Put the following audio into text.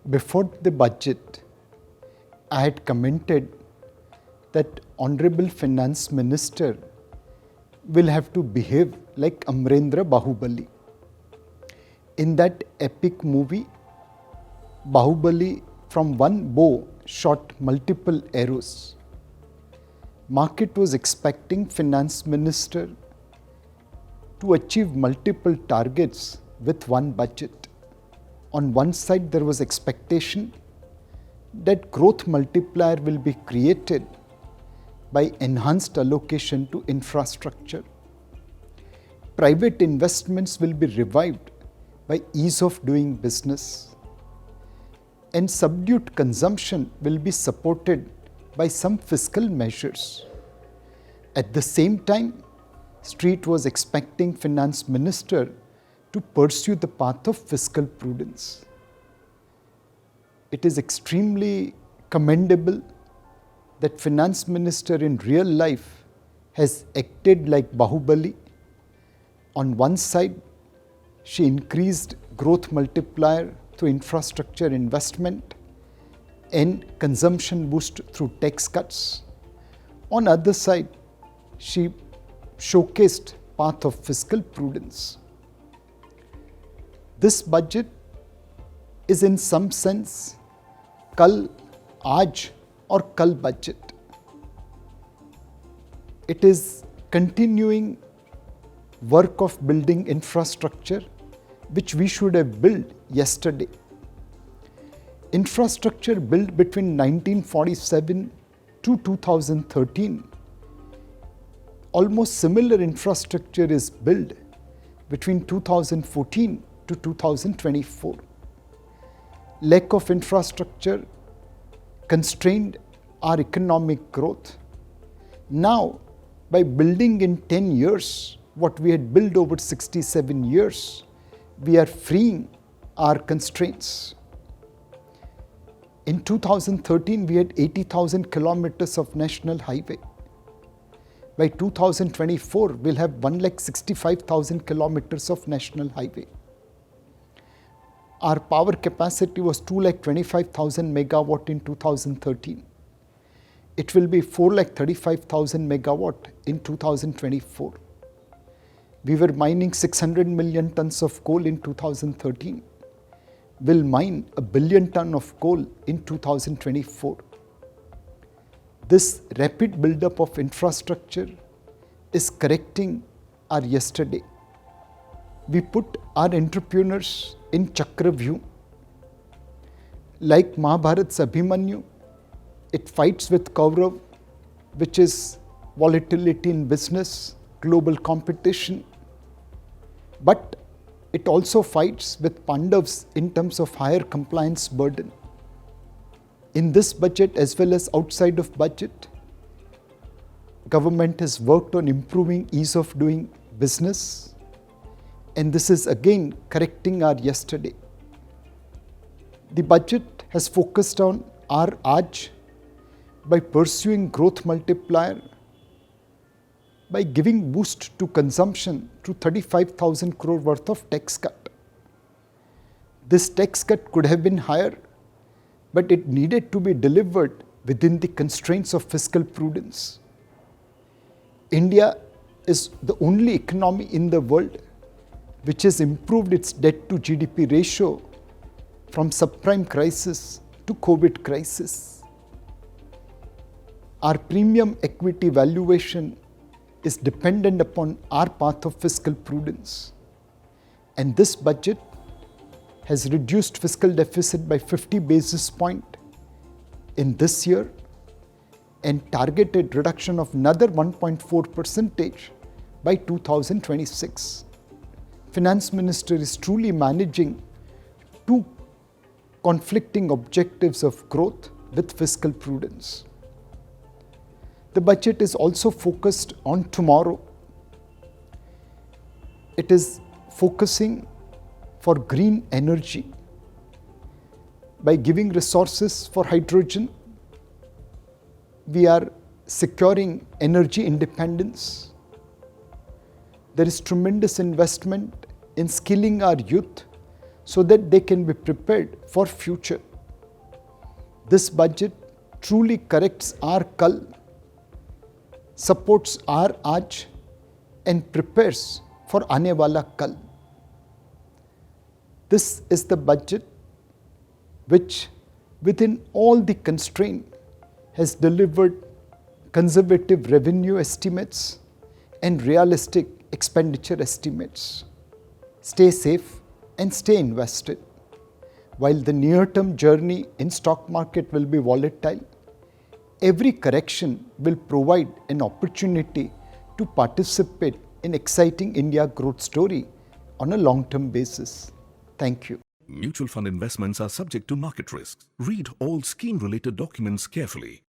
Before the budget, I had commented that Honorable Finance Minister will have to behave like Amrendra Bahubali. In that epic movie, Bahubali from one bow shot multiple arrows. Market was expecting Finance Minister to achieve multiple targets with one budget. On one side, there was expectation that growth multiplier will be created by enhanced allocation to infrastructure. Private investments will be revived by ease of doing business. And subdued consumption will be supported by some fiscal measures. At the same time, Street was expecting Finance Minister to pursue the path of fiscal prudence. It is extremely commendable that Finance Minister in real life has acted like Bahubali. On one side, she increased growth multiplier through infrastructure investment and consumption boost through tax cuts. On the other side, she showcased path of fiscal prudence. This budget is in some sense Kal, Aaj or Kal budget. It is continuing work of building infrastructure which we should have built yesterday. Infrastructure built between 1947 to 2013. Almost similar infrastructure is built between 2014 to 2024. Lack of infrastructure constrained our economic growth. Now, by building in 10 years what we had built over 67 years, we are freeing our constraints. In 2013, we had 80,000 kilometers of national highway. By 2024, we'll have 1,65,000 kilometers of national highway. Our power capacity was 2,25,000 megawatt in 2013. It will be 4,35,000 megawatt in 2024. We were mining 600 million tons of coal in 2013. We'll mine 1 billion ton of coal in 2024. This rapid buildup of infrastructure is correcting our yesterday. We put our entrepreneurs in Chakravyuh. Like Mahabharat's Abhimanyu, it fights with Kaurav, which is volatility in business, global competition. But it also fights with Pandavas in terms of higher compliance burden. In this budget as well as outside of budget, government has worked on improving ease of doing business, and this is again correcting our yesterday. The budget has focused on our Aaj by pursuing growth multiplier, by giving boost to consumption through 35,000 crore worth of tax cut. This tax cut could have been higher, but it needed to be delivered within the constraints of fiscal prudence. India is the only economy in the world which has improved its debt to GDP ratio from subprime crisis to COVID crisis. Our premium equity valuation is dependent upon our path of fiscal prudence. And this budget has reduced fiscal deficit by 50 basis points in this year and targeted reduction of another 1.4% by 2026. Finance Minister is truly managing two conflicting objectives of growth with fiscal prudence. The budget is also focused on tomorrow. It is focusing for green energy by giving resources for hydrogen. We are securing energy independence. There is tremendous investment in skilling our youth so that they can be prepared for future. This budget truly corrects our kal, supports our aaj, and prepares for aane wala kal. This is the budget which, within all the constraint, has delivered conservative revenue estimates and realistic expenditure estimates. Stay safe and stay invested. While the near-term journey in stock market will be volatile, every correction will provide an opportunity to participate in exciting India growth story on a long-term basis. Thank you. Mutual fund investments are subject to market risks. Read all scheme-related documents carefully.